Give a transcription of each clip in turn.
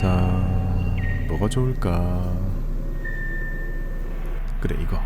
자, 뭐가 좋을까? 그래, 이거.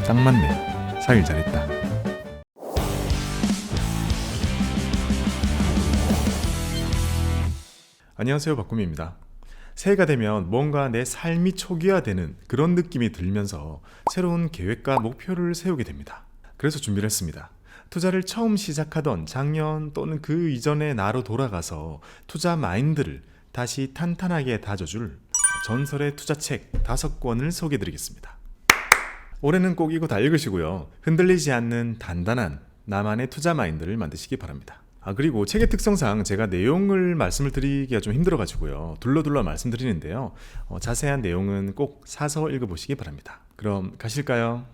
딱 맞네. 사길 잘했다. 안녕하세요, 박구미입니다. 새해가 되면 뭔가 내 삶이 초기화되는 그런 느낌이 들면서 새로운 계획과 목표를 세우게 됩니다. 그래서 준비를 했습니다. 투자를 처음 시작하던 작년 또는 그 이전의 나로 돌아가서 투자 마인드를 다시 탄탄하게 다져줄 전설의 투자책 5권을 소개해드리겠습니다. 올해는 꼭 이거 다 읽으시고요. 흔들리지 않는 단단한 나만의 투자 마인드를 만드시기 바랍니다. 그리고 책의 특성상 제가 내용을 말씀을 드리기가 좀 힘들어가지고요. 둘러둘러 말씀드리는데요. 자세한 내용은 꼭 사서 읽어보시기 바랍니다. 그럼 가실까요?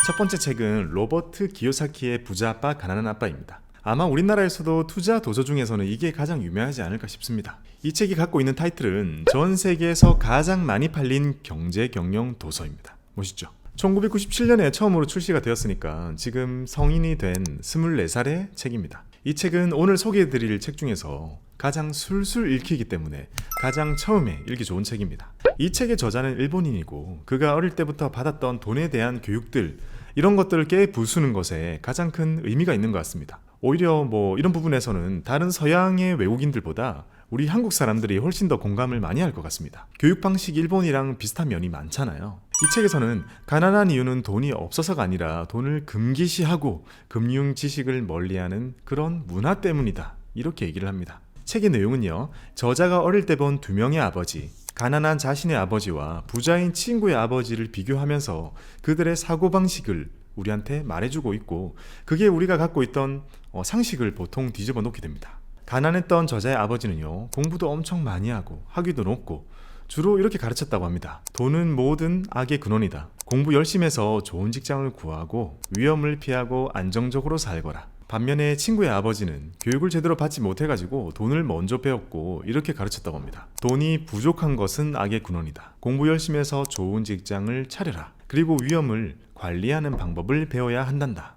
첫 번째 책은 로버트 기요사키의 부자 아빠 가난한 아빠입니다. 아마 우리나라에서도 투자 도서 중에서는 이게 가장 유명하지 않을까 싶습니다. 이 책이 갖고 있는 타이틀은 전 세계에서 가장 많이 팔린 경제 경영 도서입니다. 멋있죠? 1997년에 처음으로 출시가 되었으니까 지금 성인이 된 24살의 책입니다. 이 책은 오늘 소개해드릴 책 중에서 가장 술술 읽히기 때문에 가장 처음에 읽기 좋은 책입니다. 이 책의 저자는 일본인이고 그가 어릴 때부터 받았던 돈에 대한 교육들 이런 것들을 깨부수는 것에 가장 큰 의미가 있는 것 같습니다. 오히려 이런 부분에서는 다른 서양의 외국인들보다 우리 한국 사람들이 훨씬 더 공감을 많이 할 것 같습니다. 교육 방식이 일본이랑 비슷한 면이 많잖아요. 이 책에서는 가난한 이유는 돈이 없어서가 아니라 돈을 금기시하고 금융 지식을 멀리하는 그런 문화 때문이다. 이렇게 얘기를 합니다. 책의 내용은요. 저자가 어릴 때 본 2명의 아버지, 가난한 자신의 아버지와 부자인 친구의 아버지를 비교하면서 그들의 사고방식을 우리한테 말해주고 있고 그게 우리가 갖고 있던 상식을 보통 뒤집어 놓게 됩니다. 가난했던 저자의 아버지는요. 공부도 엄청 많이 하고 학위도 높고 주로 이렇게 가르쳤다고 합니다. 돈은 모든 악의 근원이다. 공부 열심히 해서 좋은 직장을 구하고 위험을 피하고 안정적으로 살거라. 반면에 친구의 아버지는 교육을 제대로 받지 못해가지고 돈을 먼저 배웠고 이렇게 가르쳤다고 합니다. 돈이 부족한 것은 악의 근원이다. 공부 열심히 해서 좋은 직장을 차려라. 그리고 위험을 관리하는 방법을 배워야 한단다.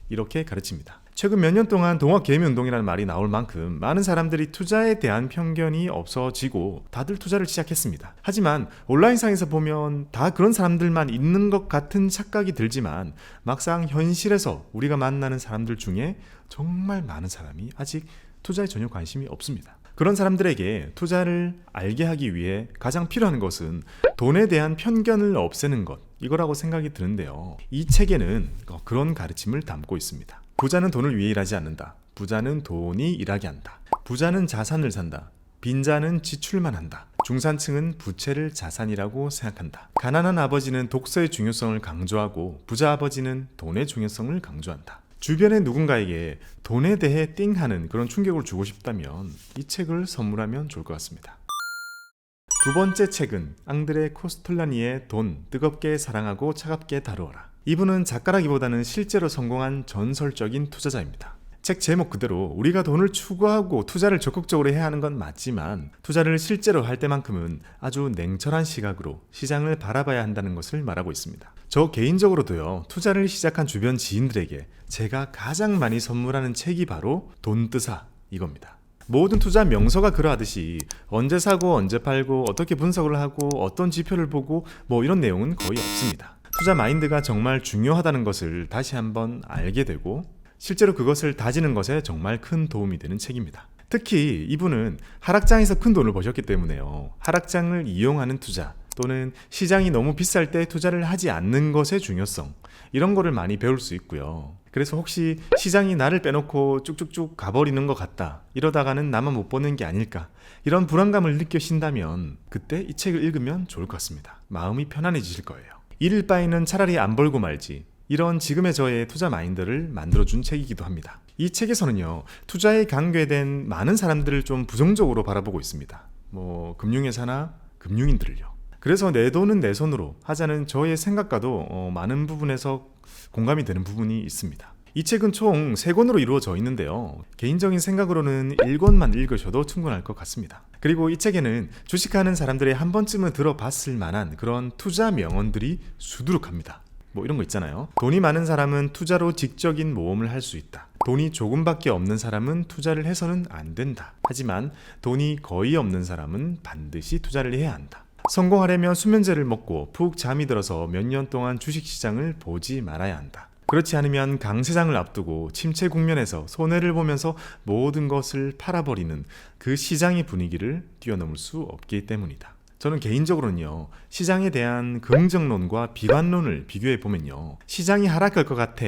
이렇게 가르칩니다. 최근 몇 년 동안 동학개미운동이라는 말이 나올 만큼 많은 사람들이 투자에 대한 편견이 없어지고 다들 투자를 시작했습니다. 하지만 온라인상에서 보면 다 그런 사람들만 있는 것 같은 착각이 들지만 막상 현실에서 우리가 만나는 사람들 중에 정말 많은 사람이 아직 투자에 전혀 관심이 없습니다. 그런 사람들에게 투자를 알게 하기 위해 가장 필요한 것은 돈에 대한 편견을 없애는 것 이거라고 생각이 드는데요. 이 책에는 그런 가르침을 담고 있습니다. 부자는 돈을 위해 일하지 않는다. 부자는 돈이 일하게 한다. 부자는 자산을 산다. 빈자는 지출만 한다. 중산층은 부채를 자산이라고 생각한다. 가난한 아버지는 독서의 중요성을 강조하고 부자 아버지는 돈의 중요성을 강조한다. 주변의 누군가에게 돈에 대해 띵하는 그런 충격을 주고 싶다면 이 책을 선물하면 좋을 것 같습니다. 두 번째 책은 앙드레 코스톨라니의 돈, 뜨겁게 사랑하고 차갑게 다루어라. 이분은 작가라기보다는 실제로 성공한 전설적인 투자자입니다. 책 제목 그대로 우리가 돈을 추구하고 투자를 적극적으로 해야 하는 건 맞지만 투자를 실제로 할 때만큼은 아주 냉철한 시각으로 시장을 바라봐야 한다는 것을 말하고 있습니다. 저 개인적으로도요. 투자를 시작한 주변 지인들에게 제가 가장 많이 선물하는 책이 바로 돈뜨사 이겁니다. 모든 투자 명서가 그러하듯이 언제 사고 언제 팔고 어떻게 분석을 하고 어떤 지표를 보고 이런 내용은 거의 없습니다. 투자 마인드가 정말 중요하다는 것을 다시 한번 알게 되고 실제로 그것을 다지는 것에 정말 큰 도움이 되는 책입니다. 특히 이분은 하락장에서 큰 돈을 버셨기 때문에요. 하락장을 이용하는 투자 또는 시장이 너무 비쌀 때 투자를 하지 않는 것의 중요성 이런 거를 많이 배울 수 있고요. 그래서 혹시 시장이 나를 빼놓고 쭉쭉쭉 가버리는 것 같다 이러다가는 나만 못 보는 게 아닐까 이런 불안감을 느끼신다면 그때 이 책을 읽으면 좋을 것 같습니다. 마음이 편안해지실 거예요. 잃을 바에는 차라리 안 벌고 말지 이런 지금의 저의 투자 마인드를 만들어준 책이기도 합니다. 이 책에서는요. 투자에 관계된 많은 사람들을 좀 부정적으로 바라보고 있습니다. 금융회사나 금융인들을요. 그래서 내 돈은 내 손으로 하자는 저의 생각과도 많은 부분에서 공감이 되는 부분이 있습니다. 이 책은 총 3권으로 이루어져 있는데요. 개인적인 생각으로는 1권만 읽으셔도 충분할 것 같습니다. 그리고 이 책에는 주식하는 사람들의 한 번쯤은 들어봤을 만한 그런 투자 명언들이 수두룩합니다. 이런 거 있잖아요. 돈이 많은 사람은 투자로 직접인 모험을 할 수 있다. 돈이 조금밖에 없는 사람은 투자를 해서는 안 된다. 하지만 돈이 거의 없는 사람은 반드시 투자를 해야 한다. 성공하려면 수면제를 먹고 푹 잠이 들어서 몇 년 동안 주식시장을 보지 말아야 한다. 그렇지 않으면 강세장을 앞두고 침체 국면에서 손해를 보면서 모든 것을 팔아버리는 그 시장의 분위기를 뛰어넘을 수 없기 때문이다. 저는 개인적으로는요, 시장에 대한 긍정론과 비관론을 비교해 보면요, 시장이 하락할 것 같아,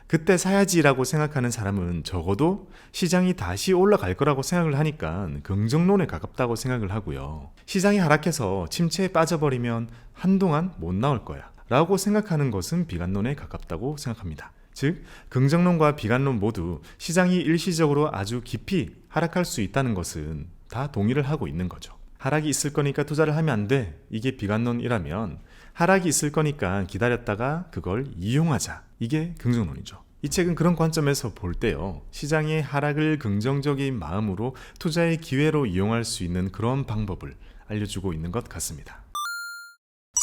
그때 사야지라고 생각하는 사람은 적어도 시장이 다시 올라갈 거라고 생각을 하니까 긍정론에 가깝다고 생각을 하고요, 시장이 하락해서 침체에 빠져버리면 한동안 못 나올 거야 라고 생각하는 것은 비관론에 가깝다고 생각합니다. 즉, 긍정론과 비관론 모두 시장이 일시적으로 아주 깊이 하락할 수 있다는 것은 다 동의를 하고 있는 거죠. 하락이 있을 거니까 투자를 하면 안 돼, 이게 비관론이라면 하락이 있을 거니까 기다렸다가 그걸 이용하자, 이게 긍정론이죠. 이 책은 그런 관점에서 볼 때요, 시장의 하락을 긍정적인 마음으로 투자의 기회로 이용할 수 있는 그런 방법을 알려주고 있는 것 같습니다.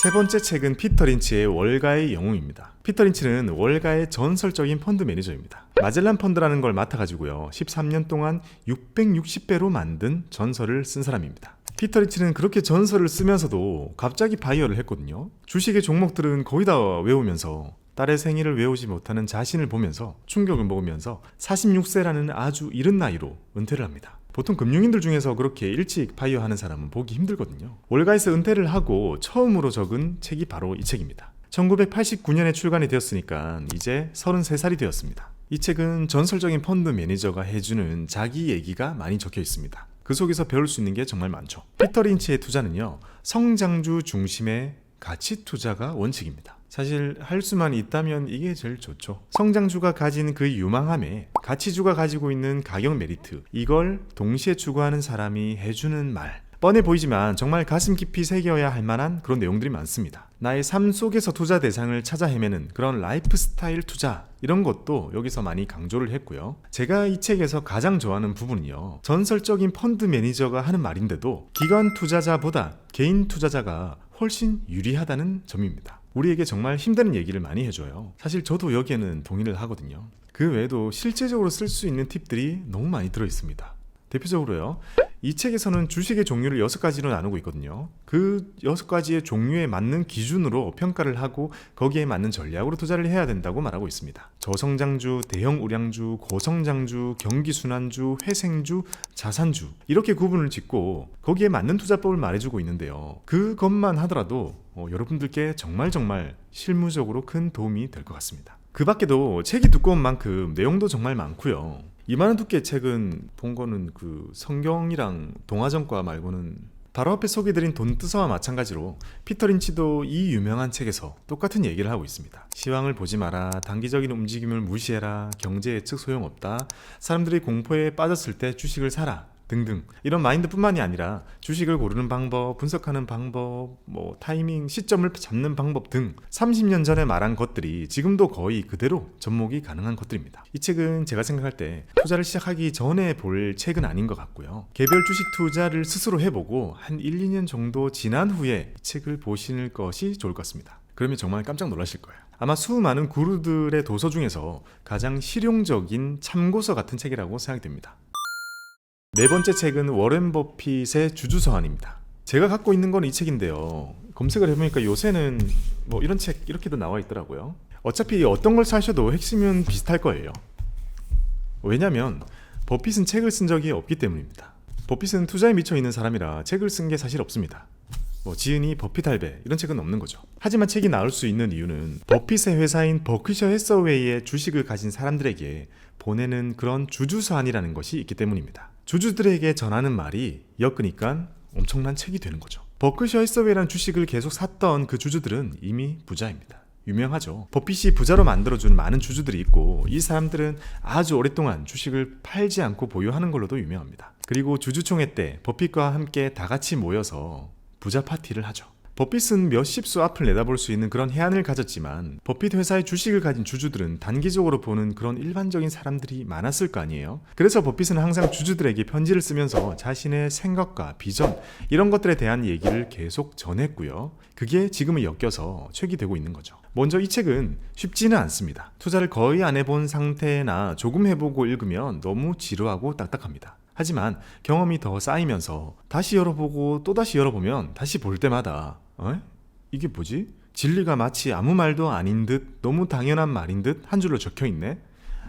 세 번째 책은 피터 린치의 월가의 영웅입니다. 피터 린치는 월가의 전설적인 펀드 매니저입니다. 마젤란 펀드라는 걸 맡아가지고요, 13년 동안 660배로 만든 전설을 쓴 사람입니다. 피터 린치는 그렇게 전설을 쓰면서도 갑자기 바이어를 했거든요. 주식의 종목들은 거의 다 외우면서 딸의 생일을 외우지 못하는 자신을 보면서 충격을 먹으면서 46세라는 아주 이른 나이로 은퇴를 합니다. 보통 금융인들 중에서 그렇게 일찍 바이어하는 사람은 보기 힘들거든요. 월가에서 은퇴를 하고 처음으로 적은 책이 바로 이 책입니다. 1989년에 출간이 되었으니까 이제 33살이 되었습니다. 이 책은 전설적인 펀드 매니저가 해주는 자기 얘기가 많이 적혀 있습니다. 그 속에서 배울 수 있는 게 정말 많죠. 피터 린치의 투자는요, 성장주 중심의 가치 투자가 원칙입니다. 사실 할 수만 있다면 이게 제일 좋죠. 성장주가 가진 그 유망함에 가치주가 가지고 있는 가격 메리트, 이걸 동시에 추구하는 사람이 해주는 말, 뻔해 보이지만 정말 가슴 깊이 새겨야 할 만한 그런 내용들이 많습니다. 나의 삶 속에서 투자 대상을 찾아 헤매는 그런 라이프 스타일 투자, 이런 것도 여기서 많이 강조를 했고요. 제가 이 책에서 가장 좋아하는 부분은요, 전설적인 펀드 매니저가 하는 말인데도 기관 투자자보다 개인 투자자가 훨씬 유리하다는 점입니다. 우리에게 정말 힘드는 얘기를 많이 해줘요. 사실 저도 여기에는 동의를 하거든요. 그 외에도 실제적으로 쓸 수 있는 팁들이 너무 많이 들어있습니다. 대표적으로요, 이 책에서는 주식의 종류를 6가지로 나누고 있거든요. 그 6가지의 종류에 맞는 기준으로 평가를 하고 거기에 맞는 전략으로 투자를 해야 된다고 말하고 있습니다. 저성장주, 대형 우량주, 고성장주, 경기순환주, 회생주, 자산주, 이렇게 구분을 짓고 거기에 맞는 투자법을 말해주고 있는데요, 그것만 하더라도 여러분들께 정말 실무적으로 큰 도움이 될 것 같습니다. 그 밖에도 책이 두꺼운 만큼 내용도 정말 많고요. 이만한 두께의 책은 본 거는 그 성경이랑 동화전과 말고는, 바로 앞에 소개드린 돈뜨서와 마찬가지로 피터 린치도 이 유명한 책에서 똑같은 얘기를 하고 있습니다. 시황을 보지 마라, 단기적인 움직임을 무시해라, 경제 예측 소용없다, 사람들이 공포에 빠졌을 때 주식을 사라 등등, 이런 마인드뿐만이 아니라 주식을 고르는 방법, 분석하는 방법, 타이밍, 시점을 잡는 방법 등 30년 전에 말한 것들이 지금도 거의 그대로 접목이 가능한 것들입니다. 이 책은 제가 생각할 때 투자를 시작하기 전에 볼 책은 아닌 것 같고요. 개별 주식 투자를 스스로 해보고 한 1, 2년 정도 지난 후에 이 책을 보시는 것이 좋을 것 같습니다. 그러면 정말 깜짝 놀라실 거예요. 아마 수많은 구루들의 도서 중에서 가장 실용적인 참고서 같은 책이라고 생각됩니다. 네 번째 책은 워렌 버핏의 주주서한입니다. 제가 갖고 있는 건 이 책인데요, 검색을 해보니까 요새는 이런 책 이렇게도 나와 있더라고요. 어차피 어떤 걸 사셔도 핵심은 비슷할 거예요. 왜냐면 버핏은 책을 쓴 적이 없기 때문입니다. 버핏은 투자에 미쳐있는 사람이라 책을 쓴 게 사실 없습니다. 지은이 버핏 할배 이런 책은 없는 거죠. 하지만 책이 나올 수 있는 이유는 버핏의 회사인 버크셔 해서웨이의 주식을 가진 사람들에게 보내는 그런 주주서한이라는 것이 있기 때문입니다. 주주들에게 전하는 말이 엮으니까 엄청난 책이 되는 거죠. 버크셔 해서웨이라는 주식을 계속 샀던 그 주주들은 이미 부자입니다. 유명하죠. 버핏이 부자로 만들어준 많은 주주들이 있고, 이 사람들은 아주 오랫동안 주식을 팔지 않고 보유하는 걸로도 유명합니다. 그리고 주주총회 때 버핏과 함께 다 같이 모여서 부자 파티를 하죠. 버핏은 몇십 수 앞을 내다볼 수 있는 그런 해안을 가졌지만 버핏 회사의 주식을 가진 주주들은 단기적으로 보는 그런 일반적인 사람들이 많았을 거 아니에요. 그래서 버핏은 항상 주주들에게 편지를 쓰면서 자신의 생각과 비전 이런 것들에 대한 얘기를 계속 전했고요. 그게 지금은 엮여서 책이 되고 있는 거죠. 먼저 이 책은 쉽지는 않습니다. 투자를 거의 안 해본 상태나 조금 해보고 읽으면 너무 지루하고 딱딱합니다. 하지만 경험이 더 쌓이면서 다시 열어보고 또다시 열어보면 다시 볼 때마다 이게 뭐지? 진리가 마치 아무 말도 아닌 듯 너무 당연한 말인 듯 한 줄로 적혀있네?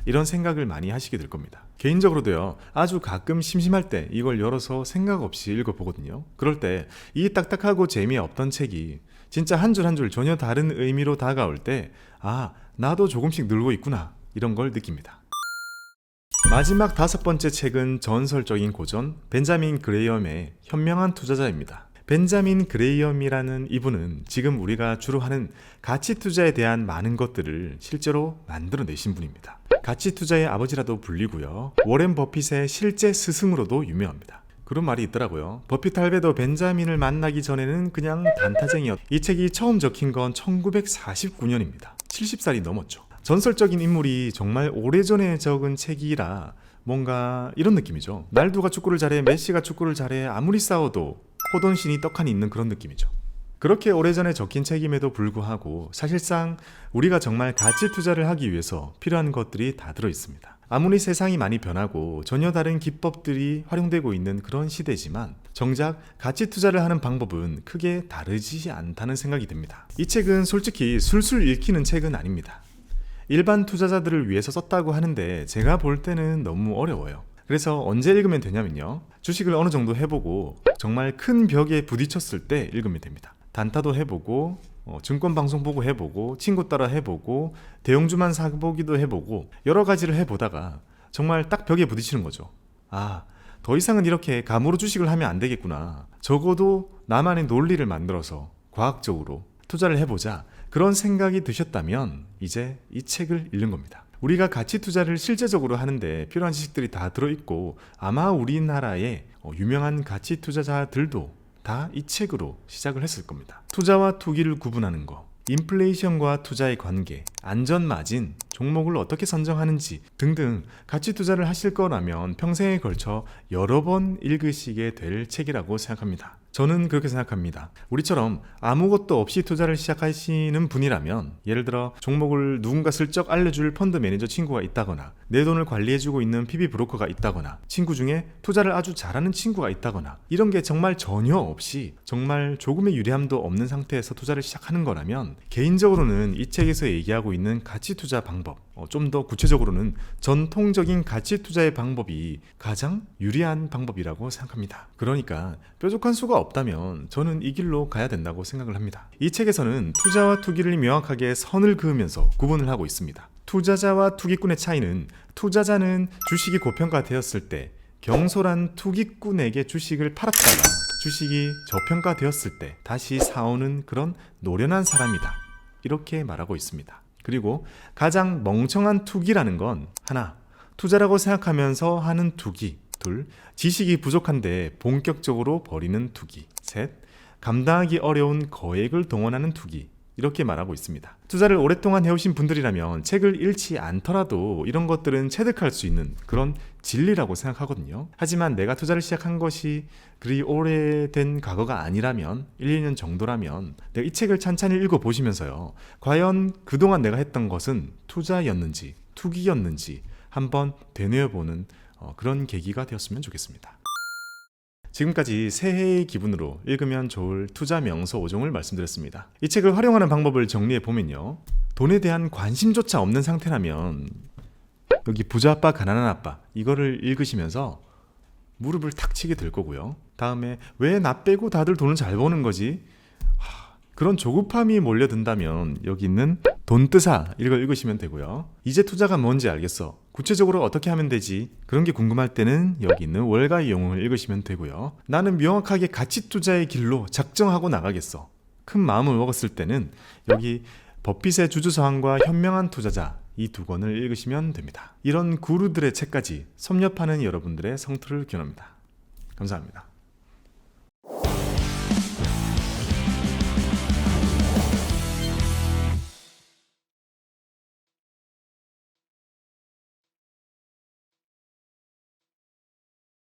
이런 생각을 많이 하시게 될 겁니다. 개인적으로도요, 아주 가끔 심심할 때 이걸 열어서 생각 없이 읽어보거든요. 그럴 때 이 딱딱하고 재미없던 책이 진짜 한 줄 한 줄 전혀 다른 의미로 다가올 때 나도 조금씩 늘고 있구나 이런 걸 느낍니다. 마지막 5번째 책은 전설적인 고전 벤자민 그레이엄의 현명한 투자자입니다. 벤자민 그레이엄이라는 이분은 지금 우리가 주로 하는 가치 투자에 대한 많은 것들을 실제로 만들어내신 분입니다. 가치 투자의 아버지라도 불리고요. 워렌 버핏의 실제 스승으로도 유명합니다. 그런 말이 있더라고요. 버핏 할배도 벤자민을 만나기 전에는 그냥 단타쟁이였. 이 책이 처음 적힌 건 1949년입니다. 70살이 넘었죠. 전설적인 인물이 정말 오래전에 적은 책이라 뭔가 이런 느낌이죠. 날두가 축구를 잘해, 메시가 축구를 잘해, 아무리 싸워도 호돈신이 떡하니 있는 그런 느낌이죠. 그렇게 오래전에 적힌 책임에도 불구하고 사실상 우리가 정말 가치 투자를 하기 위해서 필요한 것들이 다 들어있습니다. 아무리 세상이 많이 변하고 전혀 다른 기법들이 활용되고 있는 그런 시대지만 정작 가치 투자를 하는 방법은 크게 다르지 않다는 생각이 듭니다. 이 책은 솔직히 술술 읽히는 책은 아닙니다. 일반 투자자들을 위해서 썼다고 하는데 제가 볼 때는 너무 어려워요. 그래서 언제 읽으면 되냐면요, 주식을 어느 정도 해보고 정말 큰 벽에 부딪혔을 때 읽으면 됩니다. 단타도 해보고 증권방송 보고 해보고 친구 따라 해보고 대형주만 사보기도 해보고 여러 가지를 해보다가 정말 딱 벽에 부딪히는 거죠. 더 이상은 이렇게 감으로 주식을 하면 안 되겠구나. 적어도 나만의 논리를 만들어서 과학적으로 투자를 해보자. 그런 생각이 드셨다면 이제 이 책을 읽는 겁니다. 우리가 가치 투자를 실제적으로 하는데 필요한 지식들이 다 들어있고 아마 우리나라의 유명한 가치 투자자들도 다 이 책으로 시작을 했을 겁니다. 투자와 투기를 구분하는 거, 인플레이션과 투자의 관계, 안전마진, 종목을 어떻게 선정하는지 등등 가치 투자를 하실 거라면 평생에 걸쳐 여러 번 읽으시게 될 책이라고 생각합니다. 저는 그렇게 생각합니다. 우리처럼 아무것도 없이 투자를 시작하시는 분이라면 예를 들어 종목을 누군가 슬쩍 알려줄 펀드 매니저 친구가 있다거나 내 돈을 관리해주고 있는 PB 브로커가 있다거나 친구 중에 투자를 아주 잘하는 친구가 있다거나 이런 게 정말 전혀 없이 정말 조금의 유리함도 없는 상태에서 투자를 시작하는 거라면 개인적으로는 이 책에서 얘기하고 있는 가치 투자 방법, 좀 더 구체적으로는 전통적인 가치 투자의 방법이 가장 유리한 방법이라고 생각합니다. 그러니까 뾰족한 수가 없다면 저는 이 길로 가야 된다고 생각을 합니다. 이 책에서는 투자와 투기를 명확하게 선을 그으면서 구분을 하고 있습니다. 투자자와 투기꾼의 차이는 투자자는 주식이 고평가되었을 때 경솔한 투기꾼에게 주식을 팔았다가 주식이 저평가되었을 때 다시 사오는 그런 노련한 사람이다. 이렇게 말하고 있습니다. 그리고 가장 멍청한 투기라는 건 하나, 투자라고 생각하면서 하는 투기. 둘, 지식이 부족한데 본격적으로 버리는 투기. 셋, 감당하기 어려운 거액을 동원하는 투기. 이렇게 말하고 있습니다. 투자를 오랫동안 해오신 분들이라면 책을 읽지 않더라도 이런 것들은 체득할 수 있는 그런 진리라고 생각하거든요. 하지만 내가 투자를 시작한 것이 그리 오래된 과거가 아니라면 1, 2년 정도라면 내가 이 책을 찬찬히 읽어보시면서요, 과연 그동안 내가 했던 것은 투자였는지 투기였는지 한번 되뇌어보는 그런 계기가 되었으면 좋겠습니다. 지금까지 새해의 기분으로 읽으면 좋을 투자 명서 5종을 말씀드렸습니다. 이 책을 활용하는 방법을 정리해 보면요, 돈에 대한 관심조차 없는 상태라면 여기 부자 아빠 가난한 아빠 이거를 읽으시면서 무릎을 탁 치게 될 거고요. 다음에 왜 나 빼고 다들 돈을 잘 버는 거지? 그런 조급함이 몰려든다면 여기 있는 돈뜨사 이걸 읽으시면 되고요. 이제 투자가 뭔지 알겠어. 구체적으로 어떻게 하면 되지? 그런 게 궁금할 때는 여기 있는 월가의 영웅을 읽으시면 되고요. 나는 명확하게 가치 투자의 길로 작정하고 나가겠어. 큰 마음을 먹었을 때는 여기 버핏의 주주서한과 현명한 투자자 이 두 권을 읽으시면 됩니다. 이런 구루들의 책까지 섭렵하는 여러분들의 성투를 기원합니다. 감사합니다.